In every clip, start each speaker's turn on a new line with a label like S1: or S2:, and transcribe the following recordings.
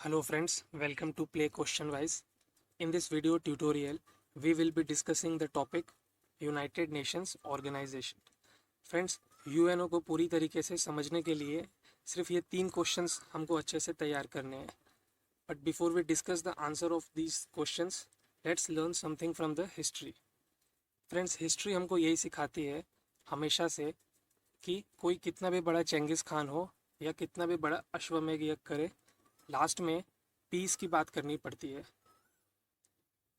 S1: Hello friends, welcome to Play Question Wise. In this video tutorial, we will be discussing the topic United Nations Organization. Friends, UNO को पूरी तरीके से समझने के लिए सिर्फ ये 3 क्वेश्चंस हमको अच्छे से तैयार करने हैं. But before we discuss the answer of these questions, let's learn something from the history. Friends, history हमको यही सिखाती है हमेशा से कि कोई कितना भी बड़ा चेंगिस खान हो या कितना भी बड़ा अश्वमेध यज्ञ करे, लास्ट में पीस की बात करनी पड़ती है.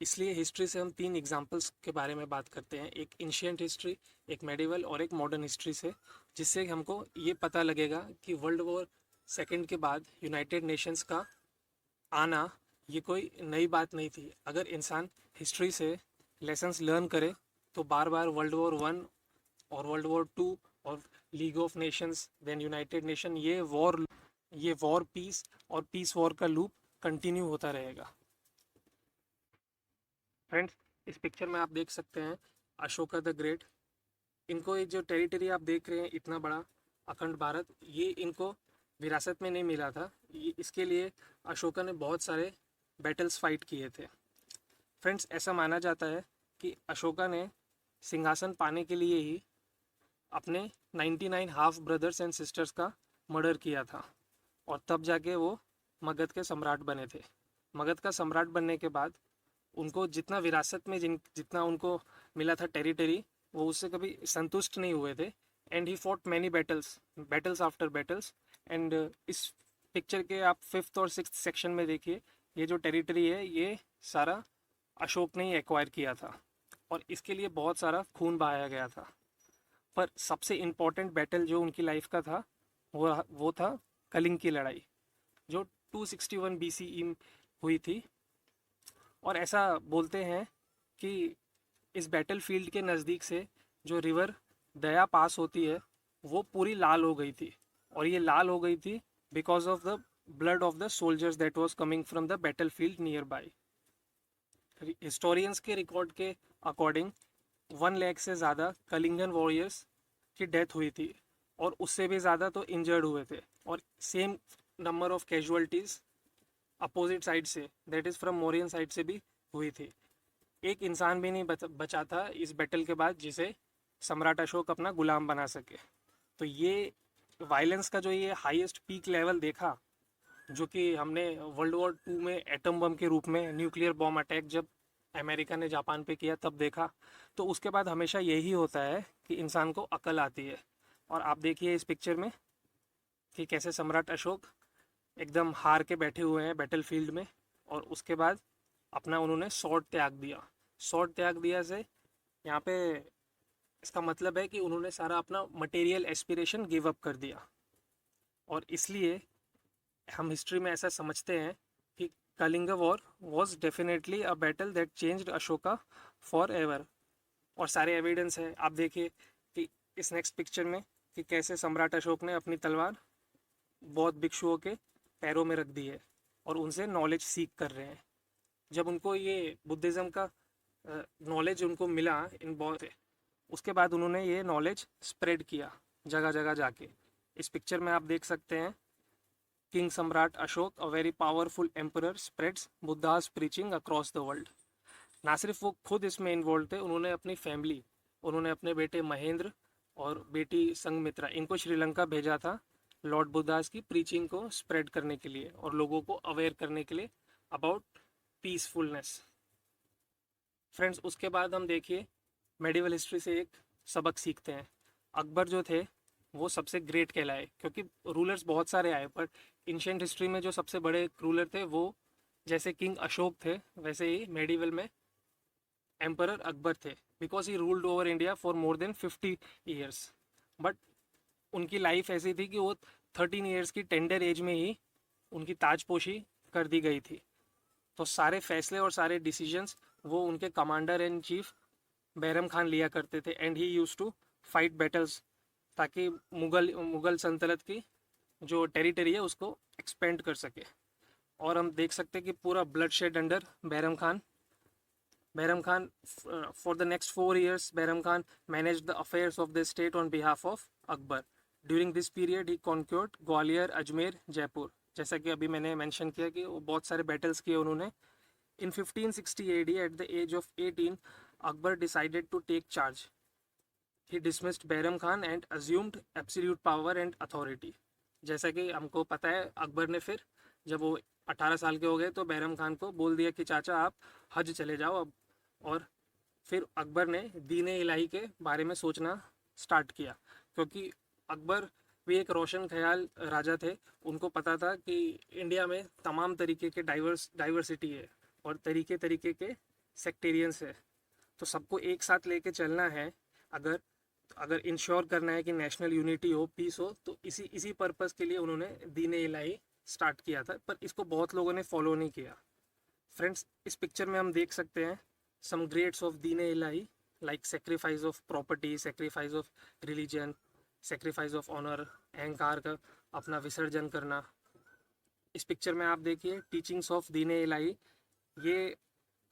S1: इसलिए हिस्ट्री से हम 3 एग्जाम्पल्स के बारे में बात करते हैं, एक एंशिएंट हिस्ट्री, एक मेडिवल और एक मॉडर्न हिस्ट्री से, जिससे हमको ये पता लगेगा कि वर्ल्ड वॉर सेकेंड के बाद यूनाइटेड नेशंस का आना ये कोई नई बात नहीं थी. अगर इंसान हिस्ट्री से लेसन्स लर्न करे तो बार बार वर्ल्ड वॉर 1 और वर्ल्ड वॉर 2 और League of Nations, then United Nation, ये वॉर पीस और पीस वॉर का लूप कंटिन्यू होता रहेगा. फ्रेंड्स, इस पिक्चर में आप देख सकते हैं अशोका द ग्रेट. इनको ये जो टेरिटरी आप देख रहे हैं, इतना बड़ा अखंड भारत, ये इनको विरासत में नहीं मिला था. इसके लिए अशोका ने बहुत सारे बैटल्स फाइट किए थे. फ्रेंड्स, ऐसा माना जाता है कि अशोका ने सिंहासन पाने के लिए ही अपने 99 हाफ ब्रदर्स एंड सिस्टर्स का मर्डर किया था और तब जाके वो मगध के सम्राट बने थे. मगध का सम्राट बनने के बाद उनको जितना विरासत में जितना उनको मिला था टेरिटरी, वो उससे कभी संतुष्ट नहीं हुए थे. And he fought many battles after battles. And इस पिक्चर के आप 5th और 6th सेक्शन में देखिए, ये जो टेरिटरी है ये सारा अशोक ने ही एक्वायर किया था और इसके लिए बहुत सारा खून बहाया गया था. पर सबसे इम्पोर्टेंट बैटल जो उनकी लाइफ का था वो था कलिंग की लड़ाई, जो 261 BCE हुई थी. और ऐसा बोलते हैं कि इस बैटल फील्ड के नज़दीक से जो रिवर दया पास होती है वो पूरी लाल हो गई थी. और ये लाल हो गई थी because of the blood of the soldiers that was coming from the battle field near by. Historians के रिकॉर्ड के अकॉर्डिंग 1 लाख से ज़्यादा कलिंगन वॉरियर्स की डेथ हुई थी और उससे भी ज़्यादा तो इंजर्ड हुए थे. और same number of casualties opposite side से, that is from Mauryan side से भी हुई थी. एक इंसान भी नहीं बचा था इस बैटल के बाद जिसे सम्राट अशोक अपना गुलाम बना सके. तो ये वायलेंस का जो ये हाईएस्ट पीक लेवल देखा, जो कि हमने वर्ल्ड वॉर 2 में एटम बम के रूप में न्यूक्लियर बॉम्ब अटैक जब अमेरिका ने जापान पे किया तब देखा. तो उसके बाद हमेशा यही होता है कि इंसान को अकल आती है. और आप देखिए इस पिक्चर में कि कैसे सम्राट अशोक एकदम हार के बैठे हुए हैं बैटल फील्ड में और उसके बाद अपना उन्होंने स्वॉर्ड त्याग दिया. स्वॉर्ड त्याग दिया से यहाँ पे इसका मतलब है कि उन्होंने सारा अपना मटेरियल एस्पिरेशन गिव अप कर दिया. और इसलिए हम हिस्ट्री में ऐसा समझते हैं कि Kalinga war was definitely a battle that changed Ashoka forever. और सारे एविडेंस है, आप देखिए कि इस नेक्स्ट पिक्चर में कि कैसे सम्राट अशोक ने अपनी तलवार बौद्ध भिक्षुओं के पैरों में रख दी है और उनसे नॉलेज सीख कर रहे हैं. जब उनको ये बुद्धिज़्म का नॉलेज उनको मिला इन बौद्ध, उसके बाद उन्होंने ये नॉलेज स्प्रेड किया जगह जगह जाके. इस पिक्चर में आप देख सकते हैं किंग सम्राट Ashok, a very powerful emperor, spreads Buddhas preaching across the world. ना सिर्फ वो खुद इसमें इन्वॉल्व थे, उन्होंने अपनी फैमिली, उन्होंने अपने बेटे महेंद्र और बेटी संगमित्रा, इनको श्रीलंका भेजा था लॉर्ड बुद्धास की प्रीचिंग को स्प्रेड करने के लिए और लोगों को अवेयर करने के लिए अबाउट पीसफुलनेस. फ्रेंड्स, उसके बाद हम देखिए मेडिवल हिस्ट्री से एक सबक सीखते हैं. अकबर जो थे वो सबसे ग्रेट कहलाए क्योंकि रूलर्स बहुत सारे आए, पर एंशिएंट हिस्ट्री में जो सबसे बड़े रूलर थे वो जैसे किंग अशोक थे, वैसे ही मेडिवल में एम्परर अकबर थे, because he ruled over India for more than 50 years. But उनकी लाइफ ऐसी थी कि वो 13 ईयर्स की टेंडर एज में ही उनकी ताजपोशी कर दी गई थी. तो सारे फैसले और सारे डिसीजंस वो उनके commander in chief Bairam Khan लिया करते थे. And he used to fight battles ताकि मुगल सल्तनत की जो टेरिटरी है उसको एक्सपेंड कर सके. और हम देख सकते हैं कि पूरा blood shed under Bairam Khan. For the next 4 years, Behram Khan managed the affairs of the state on behalf of Akbar. During this period, he conquered Gwalior, Ajmer, Jaipur. जैसा कि अभी मैंने मेंशन किया कि वो बहुत सारे बैटल्स किए उन्होंने। In 1560 AD at the age of 18 Akbar decided to take charge. He dismissed Bairam Khan and assumed absolute power and authority. जैसा कि हमको पता है, अकबर ने फिर जब वो 18 साल के हो गए तो बैरम खान को बोल दिया कि चाचा आप हज चले जाओ अब। और फिर अकबर ने दीन इलाही के बारे में सोचना स्टार्ट किया, क्योंकि अकबर भी एक रोशन ख्याल राजा थे। उनको पता था कि इंडिया में तमाम तरीके के डाइवर्सिटी है और तरीके तरीके के सेक्टेरियंस है, तो सबको एक साथ लेके चलना है। अगर अगर इंश्योर करना है कि नेशनल यूनिटी हो, पीस हो, तो इसी इसी पर्पस के लिए उन्होंने दीन इलाही स्टार्ट किया था, पर इसको बहुत लोगों ने फॉलो नहीं किया। फ्रेंड्स, इस पिक्चर में हम देख सकते हैं सम greats of Din Ilahi, like sacrifice of property, sacrifice of religion, sacrifice of honour, अहंकार का अपना विसर्जन करना। इस पिक्चर में आप देखिए टीचिंग्स ऑफ दीन इलाही। ये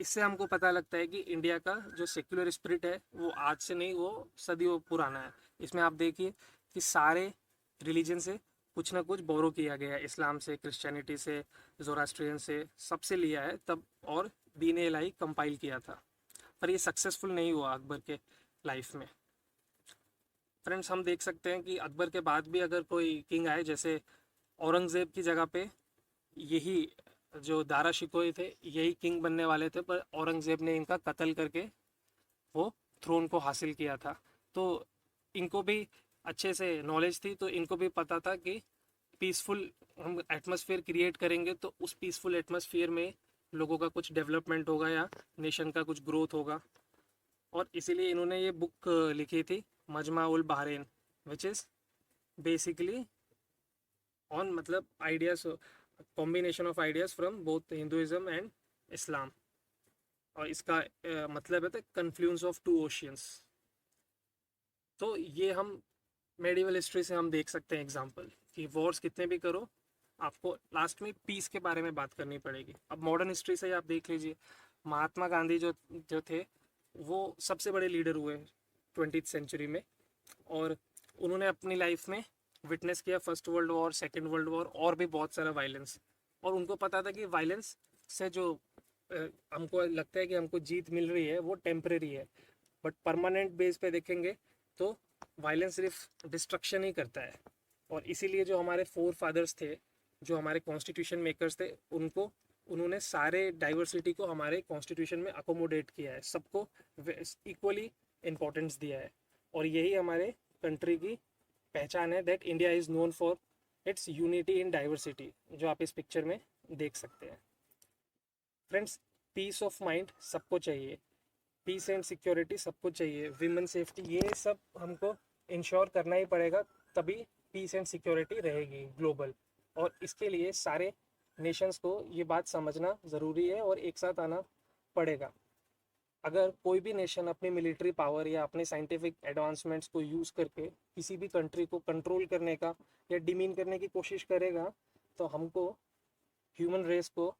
S1: इससे हमको पता लगता है कि इंडिया का जो सेक्युलर स्पिरिट है वो आज से नहीं, वो सदियों पुराना है। इसमें आप देखिए कि सारे रिलीजन से कुछ ना कुछ बोरो किया गया है, इस्लाम से, क्रिश्चियनिटी से, जोरास्ट्रियन से, सबसे लिया है तब, और दीन इलाही कंपाइल किया था। पर ये सक्सेसफुल नहीं हुआ अकबर के लाइफ में। फ्रेंड्स, हम देख सकते हैं कि अकबर के बाद भी अगर कोई किंग आए, जैसे औरंगज़ेब की जगह पे यही जो दारा शिकोही थे यही किंग बनने वाले थे, पर औरंगज़ेब ने इनका कत्ल करके वो थ्रोन को हासिल किया था। तो इनको भी अच्छे से नॉलेज थी, तो इनको भी पता था कि पीसफुल हम एटमॉस्फेयर क्रिएट करेंगे तो उस पीसफुल एटमॉस्फेयर में लोगों का कुछ डेवलपमेंट होगा या नेशन का कुछ ग्रोथ होगा। और इसीलिए इन्होंने ये बुक लिखी थी, Majma ul Bahrain, which is basically on मतलब ideas, combination of ideas from both Hinduism and Islam. और इसका मतलब है the confluence of two oceans. तो ये हम मेडिवल हिस्ट्री से हम देख सकते हैं एग्जाम्पल कि वॉर्स कितने भी करो, आपको लास्ट में पीस के बारे में बात करनी पड़ेगी। अब मॉडर्न हिस्ट्री से आप देख लीजिए, महात्मा गांधी जो जो थे वो सबसे बड़े लीडर हुए 20th सेंचुरी में, और उन्होंने अपनी लाइफ में विटनेस किया first world war, second world war, और भी बहुत सारा वायलेंस। और उनको पता था कि वायलेंस से जो हमको लगता है कि हमको जीत मिल रही है वो टेम्परेरी है, बट परमानेंट बेस पे देखेंगे तो वायलेंस सिर्फ डिस्ट्रक्शन ही करता है। और इसीलिए जो हमारे फोर फादर्स थे, जो हमारे कॉन्स्टिट्यूशन मेकर्स थे, उनको उन्होंने सारे डाइवर्सिटी को हमारे कॉन्स्टिट्यूशन में अकोमोडेट किया है, सबको इक्वली इम्पोर्टेंस दिया है। और यही हमारे कंट्री की पहचान है, that India is known for its unity in diversity, जो आप इस पिक्चर में देख सकते हैं। फ्रेंड्स, पीस ऑफ माइंड सबको चाहिए, पीस एंड सिक्योरिटी सबको चाहिए, विमेन सेफ्टी, ये सब हमको इंश्योर करना ही पड़ेगा, तभी पीस एंड सिक्योरिटी रहेगी ग्लोबल। और इसके लिए सारे नेशंस को ये बात समझना ज़रूरी है और एक साथ आना पड़ेगा। अगर कोई भी नेशन अपनी मिलिट्री पावर या अपने साइंटिफिक एडवांसमेंट्स को यूज़ करके किसी भी कंट्री को कंट्रोल करने का या डिमीन करने की कोशिश करेगा, तो हमको ह्यूमन रेस को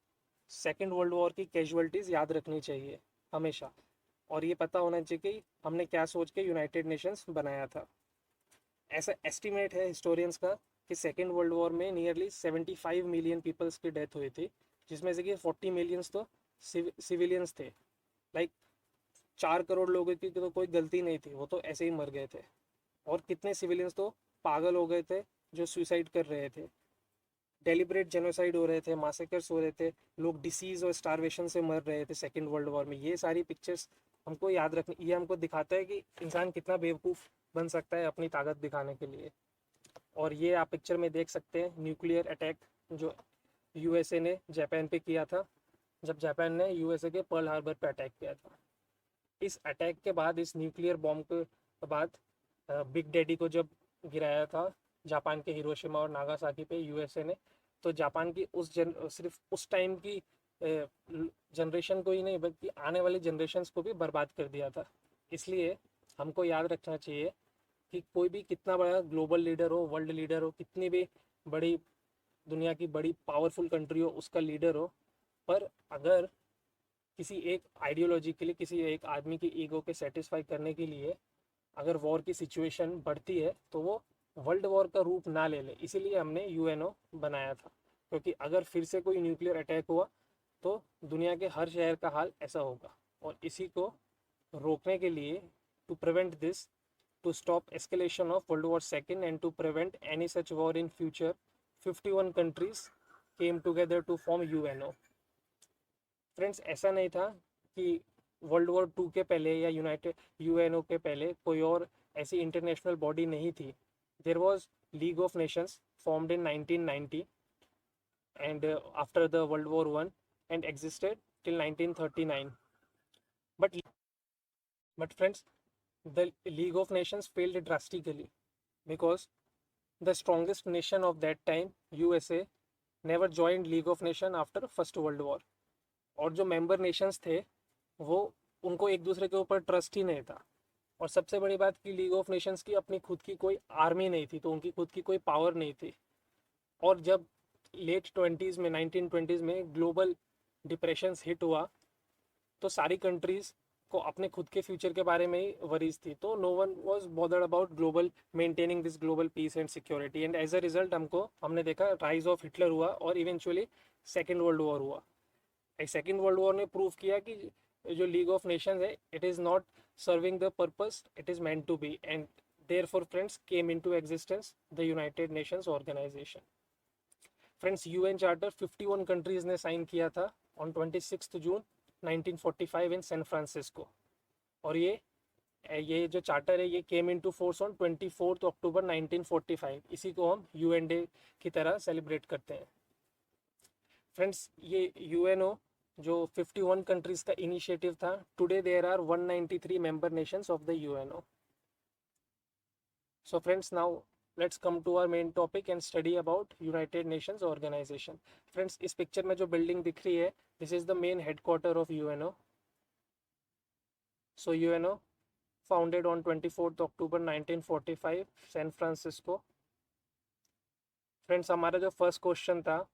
S1: सेकेंड वर्ल्ड वॉर की कैजुअलिटीज़ याद रखनी चाहिए हमेशा, और ये पता होना चाहिए कि हमने क्या सोच के यूनाइटेड नेशंस बनाया था। ऐसा एस्टिमेट है हिस्टोरियंस का कि सेकेंड वर्ल्ड वॉर में नियरली 75 मिलियन पीपल्स की डेथ हुई थी, जिसमें से कि 40 मिलियंस तो सिविलियंस थे। लाइक 4 करोड़ लोगों की तो कोई गलती नहीं थी, वो तो ऐसे ही मर गए थे। और कितने सिविलियंस तो पागल हो गए थे जो सुसाइड कर रहे थे, डेलिब्रेट जेनोसाइड हो रहे थे, मासेकर्स हो रहे थे, लोग डिसीज़ और स्टारवेशन से मर रहे थे सेकेंड वर्ल्ड वॉर में। ये सारी पिक्चर्स हमको याद रखनी, ये हमको दिखाता है कि इंसान कितना बेवकूफ़ बन सकता है अपनी ताकत दिखाने के लिए। और ये आप पिक्चर में देख सकते हैं न्यूक्लियर अटैक जो यूएसए ने जापान पे किया था, जब जापान ने यूएसए के पर्ल हार्बर पे अटैक किया था। इस अटैक के बाद, इस न्यूक्लियर बॉम्ब के बाद बिग डैडी को जब गिराया था जापान के हिरोशिमा और नागासाकी पे यूएसए ने, तो जापान की सिर्फ उस टाइम की जनरेशन को ही नहीं बल्कि आने वाली जनरेशन्स को भी बर्बाद कर दिया था। इसलिए हमको याद रखना चाहिए कि कोई भी कितना बड़ा ग्लोबल लीडर हो, वर्ल्ड लीडर हो, कितनी भी बड़ी दुनिया की बड़ी पावरफुल कंट्री हो, उसका लीडर हो, पर अगर किसी एक आइडियोलॉजी के लिए, किसी एक आदमी की ईगो के सेटिस्फाई करने के लिए अगर वॉर की सिचुएशन बढ़ती है, तो वो वर्ल्ड वॉर का रूप ना ले ले। इसीलिए हमने यूएनओ बनाया था। क्योंकि अगर फिर से कोई न्यूक्लियर अटैक हुआ तो दुनिया के हर शहर का हाल ऐसा होगा। और इसी को रोकने के लिए, to prevent this, to stop escalation of World War II and to prevent any such war in future, 51 countries came together to form UNO. Friends, ऐसा नहीं था कि वर्ल्ड वॉर 2 के पहले या यूनाइटेड यूएनओ के पहले कोई और ऐसी इंटरनेशनल बॉडी नहीं थी। There was League of Nations formed in 1990 and after the World War 1 and existed till 1939. But friends, the League of Nations failed drastically because the strongest nation of that time, USA, never joined League of Nations after First World War. और जो member Nations थे वो, उनको एक दूसरे के ऊपर trust ही नहीं था। और सबसे बड़ी बात कि लीग ऑफ नेशंस की अपनी खुद की कोई आर्मी नहीं थी, तो उनकी खुद की कोई पावर नहीं थी। और जब लेट 20s में 1920s में ग्लोबल डिप्रेशन हिट हुआ तो सारी कंट्रीज़ को अपने खुद के फ्यूचर के बारे में ही वरीज थी। तो no one was bothered about global maintaining this global peace and security. And as a result हमने देखा राइज ऑफ हिटलर हुआ और इवेंचुअली सेकेंड वर्ल्ड वॉर हुआ। सेकेंड वर्ल्ड वॉर ने प्रूव किया कि जो लीग ऑफ नेशंस है, it is not serving the purpose it is meant to be. And therefore friends came into existence the United Nations Organization. Friends, UN charter 51 countries ने sign किया था on 26 June 1945 in San Francisco. और ये जो charter है ये came into force on 24 October 1945। इसी को हम यूएन डे की तरह सेलिब्रेट करते हैं। फ्रेंड्स, ये यूएनओ जो 51 कंट्रीज का इनिशिएटिव था, today there are 193 member nations of the UNO. So friends, now let's come to our main topic and study about United Nations Organization. Friends, इस picture में जो बिल्डिंग दिख रही है, this is the main headquarter of UNO. So UNO founded on 24 October 1945 San Francisco. Friends, हमारा जो first question था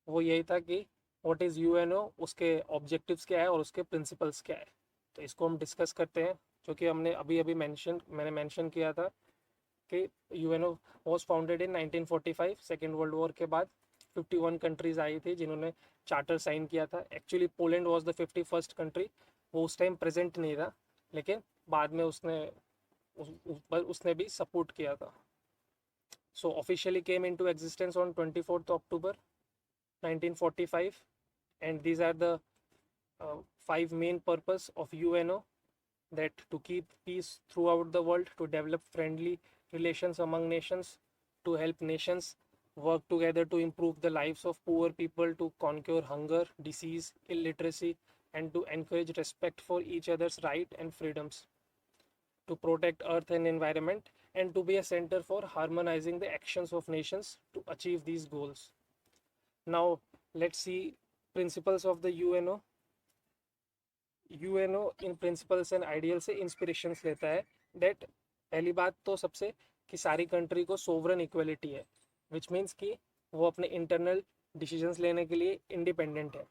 S1: वो यही था कि व्हाट इज़ यूएनओ, उसके ऑब्जेक्टिव्स क्या है और उसके प्रिंसिपल्स क्या है। तो इसको हम डिस्कस करते हैं, जो कि मैंने मेंशन किया था कि UNO was founded in 1945। Second world war के बाद 51 कंट्रीज आई थी जिन्होंने चार्टर साइन किया था। Actually Poland was the 51st country. वो उस टाइम प्रेजेंट नहीं था, लेकिन बाद में उसने भी सपोर्ट किया था। So officially came into existence on 24 October 1945 and these are the 5 main purpose of UNO, that to keep peace throughout the world, to develop friendly relations among nations, to help nations work together to improve the lives of poor people, to conquer hunger, disease, illiteracy, and to encourage respect for each other's right and freedoms, to protect earth and environment, and to be a center for harmonizing the actions of nations to achieve these goals. Now let's see principles of the UNO. UNO in principles and ideal से inspirations लेता है। That पहली बात तो सबसे कि सारी country को सोवरन इक्वलिटी है, विच मीन्स कि वो अपने इंटरनल डिसीजंस लेने के लिए इंडिपेंडेंट है।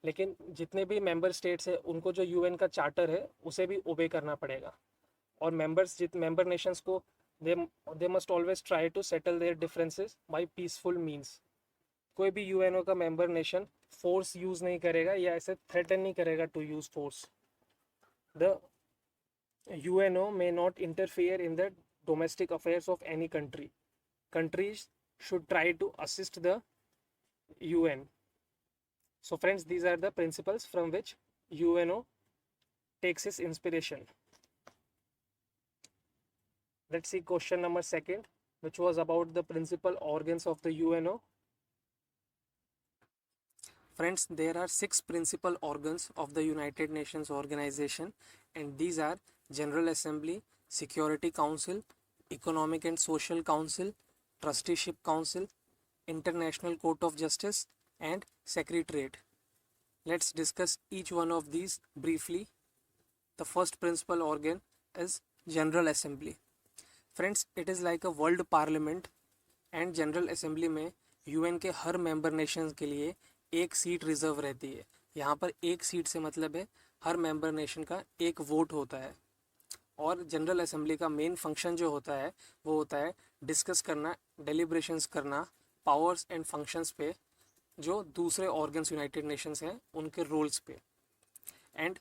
S1: लेकिन जितने भी मेंबर स्टेट्स हैं उनको जो यूएन का चार्टर है उसे भी ओबे करना पड़ेगा। और मेंबर नेशंस को they must always try to settle their differences by peaceful means. कोई भी यूएनओ का मेंबर नेशन फोर्स यूज नहीं करेगा या ऐसे थ्रेटन नहीं करेगा to use force. The UNO may not interfere in the domestic affairs of any country. Countries should try to assist the UN. So friends, these are the principles from which UNO takes its inspiration. Let's see question number 2, which was about the principal organs of the UNO. Friends, there are 6 principal organs of the United Nations Organization, and these are General Assembly, Security Council, Economic and Social Council, Trusteeship Council, International Court of Justice, and Secretariat. Let's discuss each one of these briefly. The first principal organ is General Assembly. Friends, it is like a world parliament, and General Assembly में UN के हर member Nations के लिए एक seat reserve रहती है। यहाँ पर एक सीट से मतलब है हर मेंबर नेशन का एक वोट होता है। और जनरल असेंबली का मेन फंक्शन जो होता है वो होता है डिस्कस करना, डेलिब्रेशंस करना पावर्स एंड फंक्शंस पे, जो दूसरे ऑर्गन्स यूनाइटेड नेशंस हैं उनके रोल्स पे। And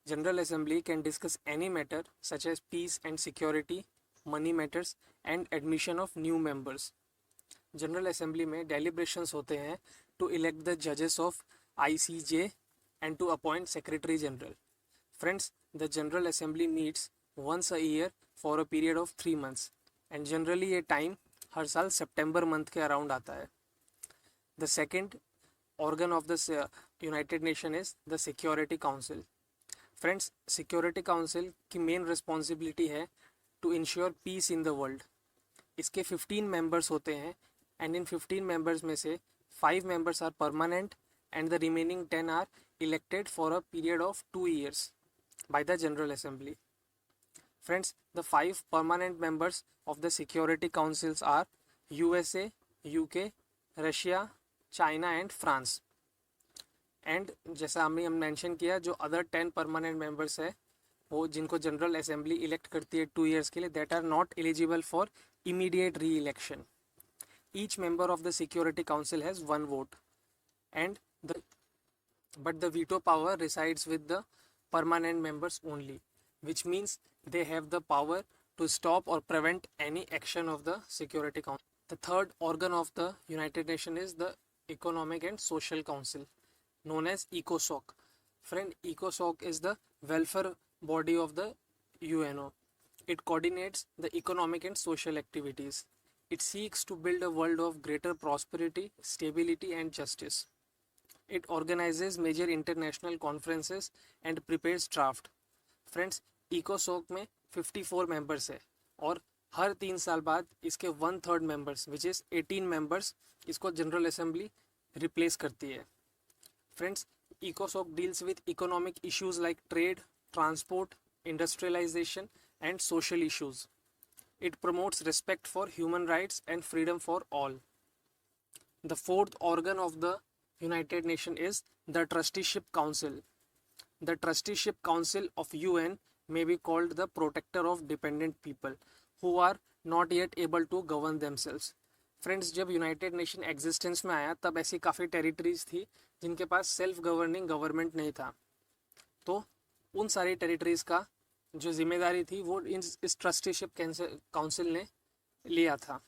S1: General Assembly can discuss any matter such as peace and security, money matters and admission of new members. General Assembly में डेलिब्रेशंस होते हैं टू इलेक्ट द जजेस of ICJ and to appoint Secretary General. Friends, the General Assembly meets once a year for a period of 3 months and generally ये time हर साल सितंबर month के around आता है। The second organ of the United Nation is the Security Council. Friends, Security Council की main responsibility है to ensure peace in the world. इसके 15 members होते हैं एंड इन 15 मेंबर्स में से 5 members are permanent and the remaining 10 are elected for a period of 2 years by the General Assembly. Friends, the 5 permanent members of the Security Councils are USA, UK, Russia, China and France. And जैसा हमने mention किया, जो other 10 permanent members है वो जिनको general assembly elect करती है 2 years के लिए, that are not eligible for immediate re election. Each member of the Security Council has 1 vote and but the veto power resides with the permanent members only, which means they have the power to stop or prevent any action of the Security Council. The third organ of the United Nations is the Economic and Social Council, known as ECOSOC. Friend, ECOSOC is the welfare body of the UNO. It coordinates the economic and social activities. It seeks to build a world of greater prosperity, stability and justice. It organizes major international conferences and prepares draft. Friends, ECOSOC में 54 members है और हर 3 साल बाद इसके 1/3 members which is 18 members इसको general assembly replace करती है. Friends, ECOSOC deals with economic issues like trade, transport, industrialization and social issues. It promotes respect for human rights and freedom for all. The fourth organ of the United Nations is the Trusteeship Council. The Trusteeship Council of UN may be called the protector of dependent people who are not yet able to govern themselves. Friends, जब United nation existence में आया तब ऐसी काफ़ी territories थी जिनके पास self governing government नहीं था, तो उन सारी टेरिटरीज का जो जिम्मेदारी थी वो इस ट्रस्टीशिप काउंसिल ने लिया था.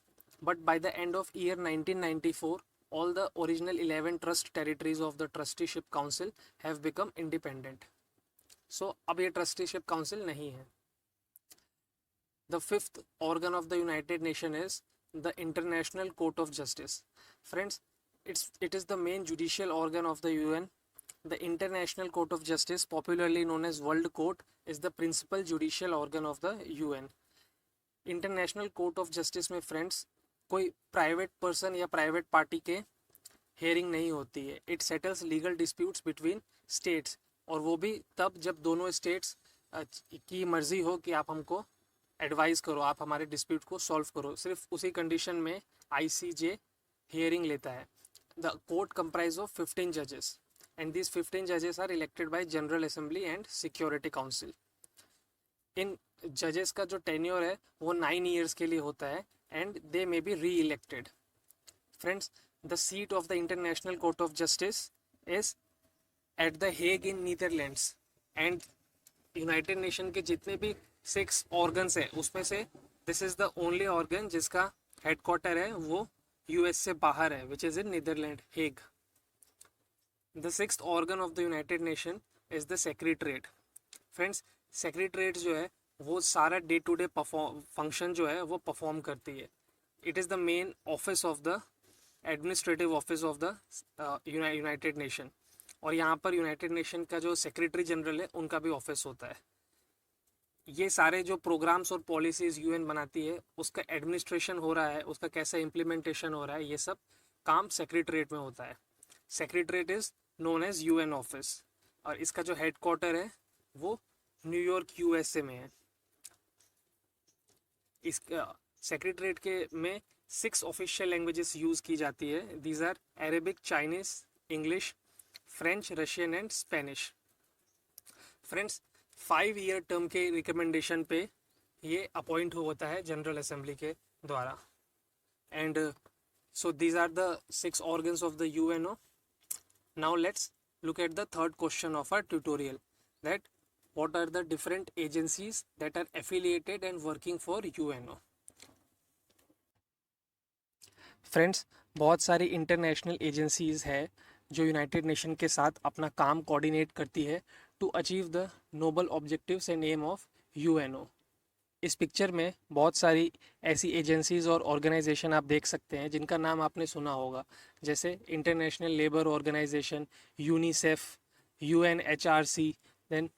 S1: But by the end of year 1994 all the original 11 trust territories of the trusteeship council have become independent. So अब ये trusteeship council नहीं है. The fifth organ of the United Nations is the International Court of Justice. Friends, it is the main judicial organ of the UN. The International Court of Justice, popularly known as World Court, is the principal judicial organ of the UN. International Court of Justice में friends कोई private person या private party के hearing नहीं होती है. It settles legal disputes between states, और वो भी तब जब दोनों स्टेट्स की मर्जी हो कि आप हमको एडवाइस करो, आप हमारे डिस्प्यूट को सॉल्व करो. सिर्फ उसी कंडीशन में ICJ हियरिंग लेता है. द कोर्ट कंप्राइज ऑफ 15 जजेस एंड दिस 15 जजेस are elected by general assembly and security council. इन जजेस का जो टेन्योर है वो 9 years के लिए होता है and they may be re-elected. Friends, the seat of the International Court of Justice is at the Hague in Netherlands. And United Nations के जितने भी 6 organs हैं उसमें से this is the only organ जिसका headquarter है वो US से बाहर है, which is in Netherlands, Hague. The sixth organ of the United Nations is the Secretariat. Friends, Secretariat जो है वो सारा डे टू डे फंक्शन जो है वो परफॉर्म करती है. It is the main office of the administrative office of the United nation. और यहाँ पर यूनाइटेड नेशन का जो सेक्रेटरी जनरल है उनका भी ऑफिस होता है. ये सारे जो प्रोग्राम्स और पॉलिसीज़ UN बनाती है उसका एडमिनिस्ट्रेशन हो रहा है, उसका कैसा इम्प्लीमेंटेशन हो रहा है, ये सब काम सेक्रेटरीट में होता है. Secretariat is known as UN office और इसका जो हेडक्वार्टर है वो न्यूयॉर्क USA में है. इस सेक्रेटरीट के में 6 ऑफिशियल लैंग्वेजेस यूज़ की जाती है. These are Arabic, Chinese, English, French, Russian and Spanish. Friends, 5 year term के रिकमेंडेशन पे ये अपॉइंट होता है जनरल असेंबली के द्वारा. And so these are the 6 organs of the UNO. Now let's look at the third question of our tutorial, that what are the different agencies that are affiliated and working for UNO. Friends, बहुत सारी international agencies है जो United nation के साथ अपना काम coordinate करती है to achieve the noble objectives and aim of UNO. इस पिक्चर में बहुत सारी ऐसी एजेंसीज़ और ऑर्गेनाइजेशन आप देख सकते हैं जिनका नाम आपने सुना होगा, जैसे international labour organization, UNICEF, UNHRC, then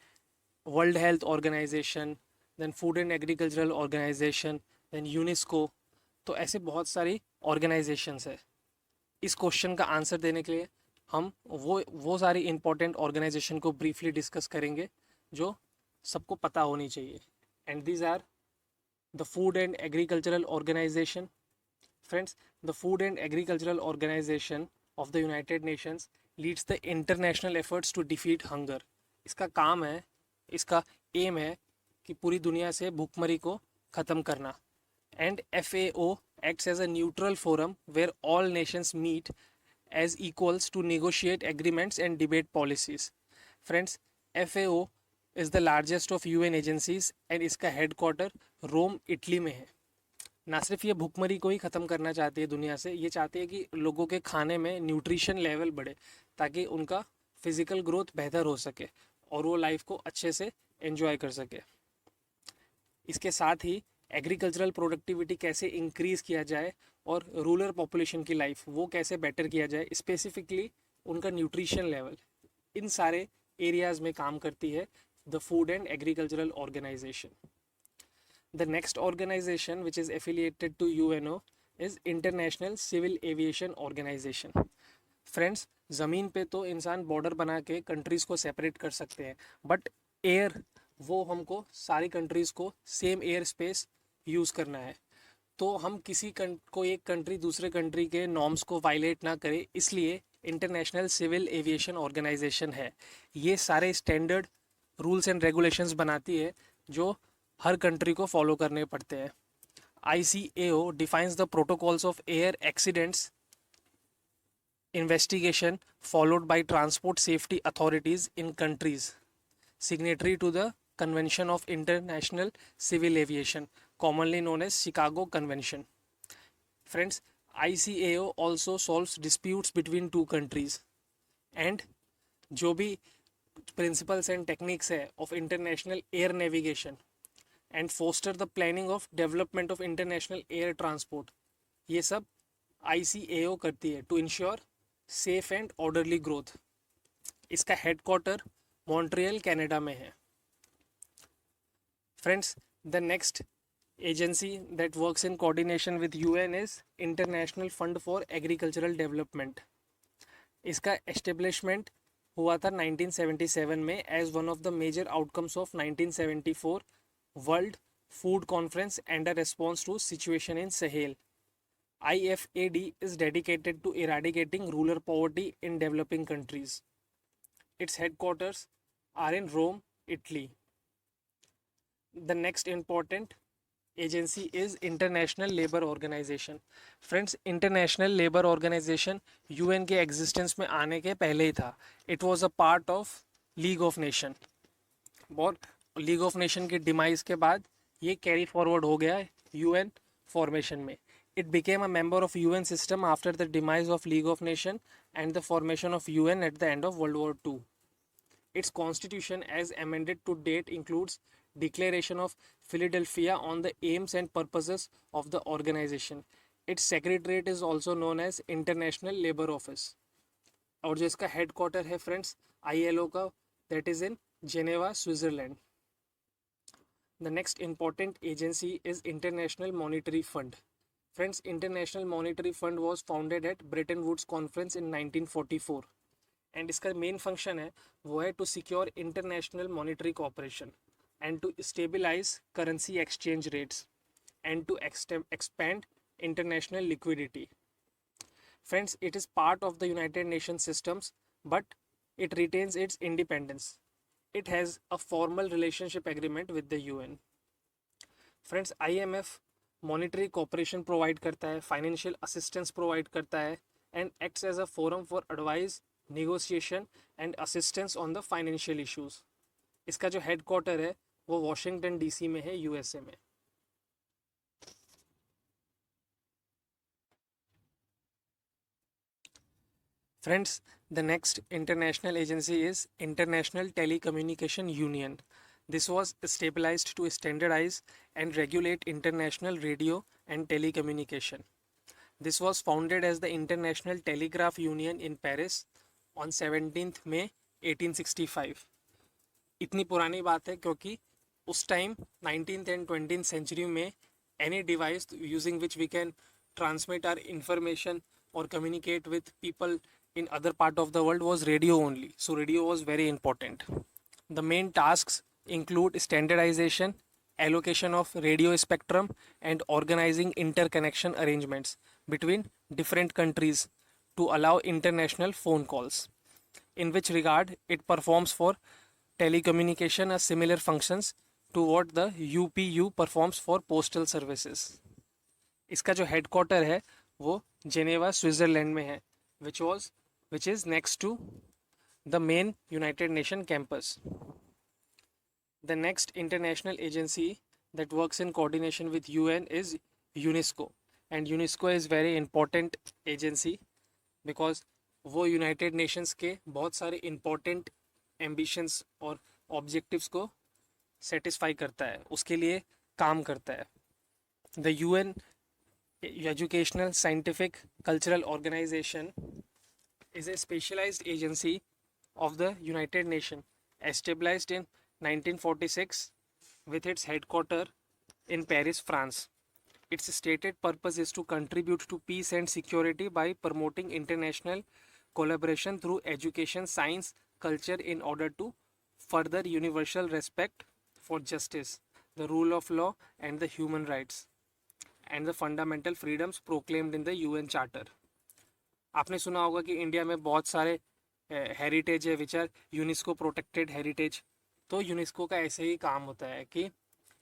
S1: world health organization, then food and agricultural organization, then UNESCO. तो ऐसे बहुत सारी ऑर्गेनाइजेशंस है. इस क्वेश्चन का आंसर देने के लिए हम वो सारी इंपॉर्टेंट ऑर्गेनाइजेशन को ब्रीफली डिस्कस करेंगे जो सबको पता होनी चाहिए. And these are the Food and Agricultural Organization. Friends, the Food and Agricultural Organization of the United Nations leads the international efforts to defeat hunger. इसका काम है, इसका एम है कि पूरी दुनिया से भूखमरी को ख़त्म करना. And FAO acts as a neutral forum where all nations meet as equals to negotiate agreements and debate policies. Friends, FAO is the largest of UN agencies and इसका हेड क्वार्टर रोम, इटली में है. ना सिर्फ ये भूखमरी को ही ख़त्म करना चाहती है दुनिया से, ये चाहती है कि लोगों के खाने में न्यूट्रिशन लेवल बढ़े ताकि उनका फिज़िकल ग्रोथ बेहतर हो सके और वो लाइफ को अच्छे से एंजॉय कर सके. इसके साथ ही एग्रीकल्चरल प्रोडक्टिविटी कैसे इंक्रीज़ किया जाए और रूरल पॉपुलेशन की लाइफ वो कैसे बेटर किया जाए, स्पेसिफिकली उनका न्यूट्रिशन लेवल, इन सारे एरियाज़ में काम करती है the Food and Agricultural Organization. The next organization which is affiliated to UNO is International Civil Aviation Organization. Friends, ज़मीन पे तो इंसान बॉर्डर बना के कंट्रीज़ को सेपरेट कर सकते हैं, बट एयर वो हमको सारी कंट्रीज़ को सेम एयर स्पेस यूज़ करना है. तो हम किसी को एक कंट्री दूसरे कंट्री के नॉर्म्स को वायलेट ना करे, इसलिए इंटरनेशनल सिविल एविएशन ऑर्गेनाइजेशन है. ये सारे स्टैंडर्ड रूल्स एंड रेगुलेशंस बनाती है जो हर कंट्री को फॉलो करने पड़ते हैं. ICAO defines the protocols of air accidents investigation followed by transport safety authorities in countries signatory to the convention of international civil aviation, commonly known as Chicago Convention. Friends, ICAO also solves disputes between two countries. And जो भी principles and techniques है of international air navigation and foster the planning of development of international air transport, ये सब ICAO करती है to ensure safe and orderly growth. इसका headquarter Montreal Canada में है. Friends, the next agency that works in coordination with UN is International Fund for Agricultural Development. इसका establishment हुआ था 1977 में as one of the major outcomes of 1974 world food conference and a response to situation in Sahel. IFAD is dedicated to eradicating rural poverty in developing countries. Its headquarters are in Rome, Italy. The next important agency is International Labour Organization. Friends, International Labour Organization UN के existence में आने के पहले ही था. It was a part of league of nation, और League of nation की demise के बाद ये कैरी फॉरवर्ड हो गया UN फॉर्मेशन में. It became a member of UN system after the demise of league of nation and the formation of UN at the end of World War II. Its constitution as amended to date includes Declaration of Philadelphia on the aims and purposes of the organization. Its secretariat is also known as International Labour Office. और जो इसका headquarter है friends ILO का, that is in Geneva, Switzerland. The next important agency is International Monetary Fund. Friends, International Monetary Fund was founded at Bretton Woods Conference in 1944. And इसका main function है वो है to secure international monetary cooperation and to stabilize currency exchange rates and to expand international liquidity. Friends, it is part of the United Nation systems but it retains its independence. It has a formal relationship agreement with the UN. Friends, IMF monetary cooperation provide करता है, financial assistance provide करता है and acts as a forum for advice negotiation and assistance on the financial issues. इसका जो headquarter है वो Washington DC में है, यूएसए में. Friends, the next international agency is International Telecommunication Union. This was stabilized to standardize and regulate international radio and telecommunication. This was founded as the International Telegraph Union in Paris on 17th May 1865. इतनी पुरानी बात है क्योंकि उस time 19th and 20th century में any device using which we can transmit our information or communicate with people in other part of the world was radio only. So radio was very important. The main tasks include standardization, allocation of radio spectrum, and organizing interconnection arrangements between different countries to allow international phone calls. In which regard it performs for telecommunication a similar functions to what the UPU performs for postal services. इसका जो headquarter है वो Geneva Switzerland में है, which is next to the main United Nations campus. The next international agency that works in coordination with UN is UNESCO, and UNESCO is very important agency because वो United Nations के बहुत सारे important ambitions और objectives को satisfy करता है, उसके लिए काम करता है. The UN educational scientific cultural organization is a specialized agency of the United Nations established in 1946 with its headquarters in Paris, France. Its stated purpose is to contribute to peace and security by promoting international collaboration through education, science, culture in order to further universal respect for justice, the rule of law and the human rights and the fundamental freedoms proclaimed in the UN Charter. आपने सुना होगा कि India में बहुत सारे heritage है which are UNESCO protected heritage. तो UNESCO का ऐसे ही काम होता है कि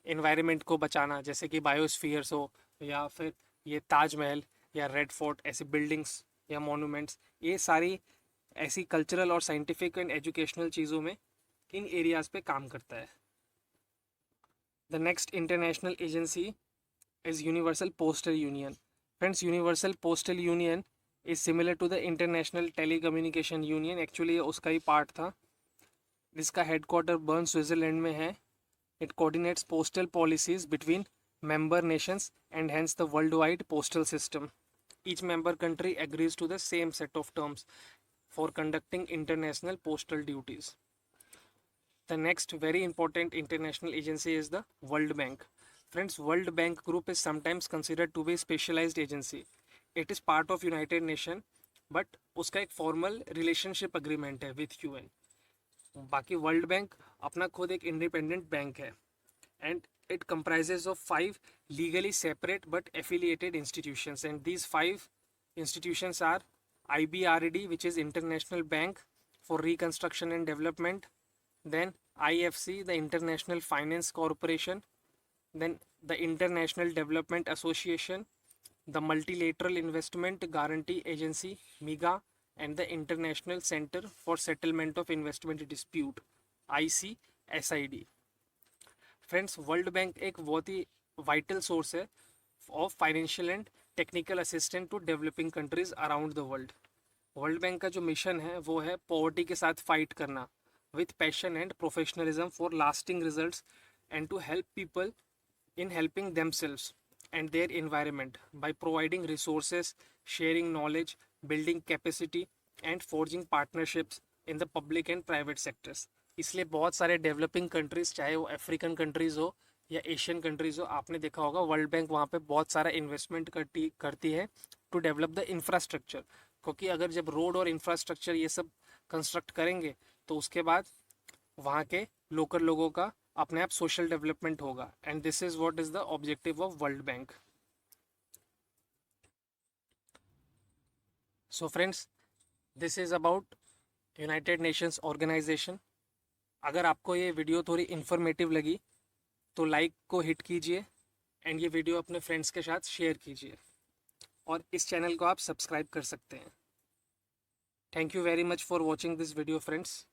S1: एनवायरनमेंट को बचाना, जैसे कि बायोस्फीयर्स हो या फिर ये ताजमहल या रेड फोर्ट, ऐसी बिल्डिंग्स या मोनूमेंट्स, ये सारी ऐसी कल्चरल और साइंटिफिक एंड एजुकेशनल चीज़ों में इन एरियाज़ पे काम करता है. The next international agency is universal postal union. Friends, universal postal union is similar to the international telecommunication union. Actually ये उसका ही पार्ट था, जिसका हेडक्वार्टर बर्न स्विट्जरलैंड में है. It coordinates postal policies between member nations and hence the worldwide postal system. Each member country agrees to the same set of terms for conducting international postal duties. The next very important international agency is the World Bank. Friends, World Bank Group is sometimes considered to be a specialized agency. It is part of United Nations, but उसका एक formal relationship agreement है with UN. बाकी world bank अपना खुद एक independent bank है, and it comprises of 5 legally separate but affiliated institutions, and these 5 institutions are IBRD, which is International Bank for Reconstruction and Development, then IFC, the International Finance Corporation, then the International Development Association, the Multilateral Investment Guarantee Agency MIGA, and the International Center for Settlement of Investment Dispute ICSID. Friends, world bank एक बहुत ही vital source है of financial and technical assistant to developing countries around the world. World bank का जो mission है वो है poverty के साथ फाइट करना with passion and professionalism for lasting results and to help people in helping themselves and their environment by providing resources, sharing knowledge, building capacity and forging partnerships in the public and private sectors. इसलिए बहुत सारे developing countries, चाहे वो African countries हो या Asian countries हो, आपने देखा होगा वर्ल्ड बैंक वहाँ पे बहुत सारा इन्वेस्टमेंट करती है टू डेवलप द इंफ्रास्ट्रक्चर. क्योंकि अगर जब रोड और इंफ्रास्ट्रक्चर ये सब कंस्ट्रक्ट करेंगे तो उसके बाद वहाँ के लोकल लोगों का अपने आप सोशल डेवलपमेंट होगा, and this is what is the objective of world bank. So friends, this is about United Nations organization. अगर आपको ये वीडियो थोड़ी इन्फॉर्मेटिव लगी तो लाइक को हिट कीजिए एंड ये वीडियो अपने फ्रेंड्स के साथ शेयर कीजिए, और इस चैनल को आप सब्सक्राइब कर सकते हैं. Thank you very much for watching this video friends.